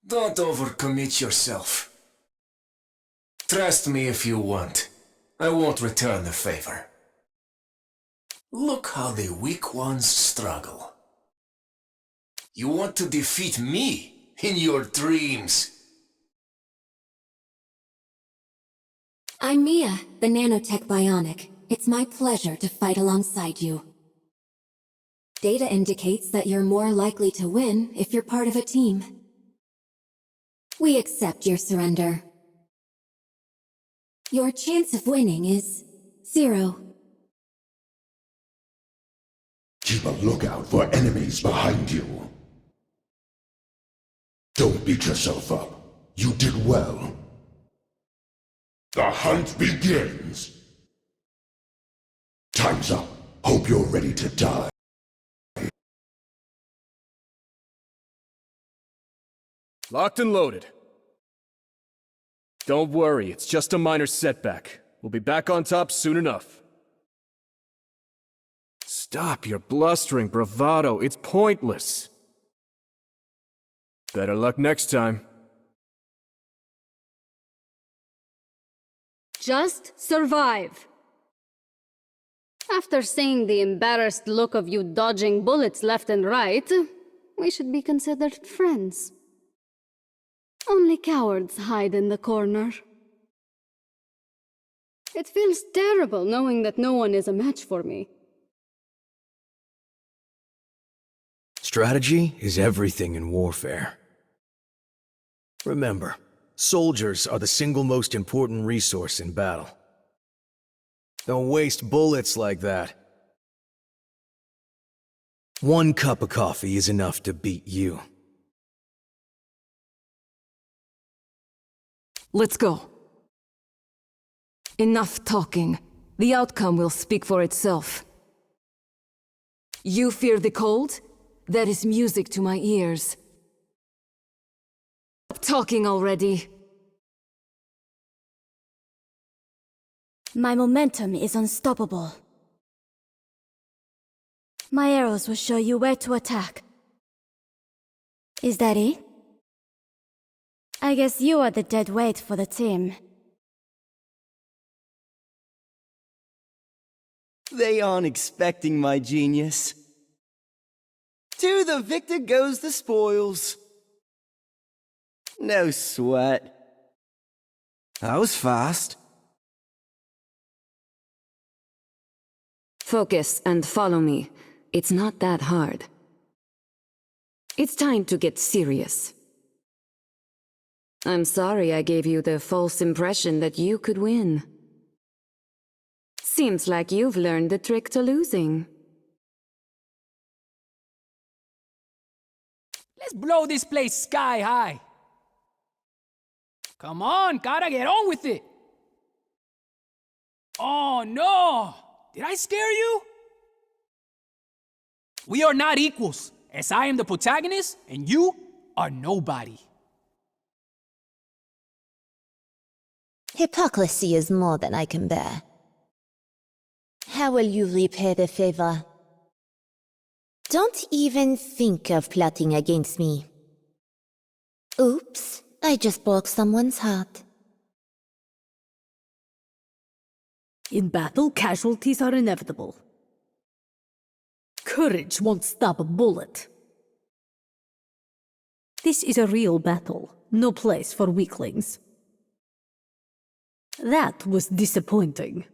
Don't overcommit yourself. Trust me if you want. I won't return the favor. Look how the weak ones struggle. You want to defeat me in your dreams. I'm Mia, the nanotech bionic. It's my pleasure to fight alongside you. Data indicates that you're more likely to win if you're part of a team. We accept your surrender. Your chance of winning is 0. Keep a lookout for enemies behind you. Don't beat yourself up. You did well. The hunt begins. Time's up. Hope you're ready to die. Locked and loaded. Don't worry, it's just a minor setback. We'll be back on top soon enough. Stop your blustering bravado, it's pointless. Better luck next time. Just survive. After seeing the embarrassed look of you dodging bullets left and right, we should be considered friends. Only cowards hide in the corner. It feels terrible knowing that no one is a match for me. Strategy is everything in warfare. Remember, soldiers are the single most important resource in battle. Don't waste bullets like that. One cup of coffee is enough to beat you. Let's go. Enough talking. The outcome will speak for itself. You fear the cold? That is music to my ears. Stop talking already. My momentum is unstoppable. My arrows will show you where to attack. Is that it? I guess you are the dead weight for the team. They aren't expecting my genius. To the victor goes the spoils. No sweat. I was fast. Focus and follow me. It's not that hard. It's time to get serious. I'm sorry I gave you the false impression that you could win. Seems like you've learned the trick to losing. Let's blow this place sky high. Come on, gotta get on with it. Oh no! Did I scare you? We are not equals, as I am the protagonist and you are nobody. Hypocrisy is more than I can bear. How will you repay the favor? Don't even think of plotting against me. Oops, I just broke someone's heart. In battle, casualties are inevitable. Courage won't stop a bullet. This is a real battle, no place for weaklings. That was disappointing.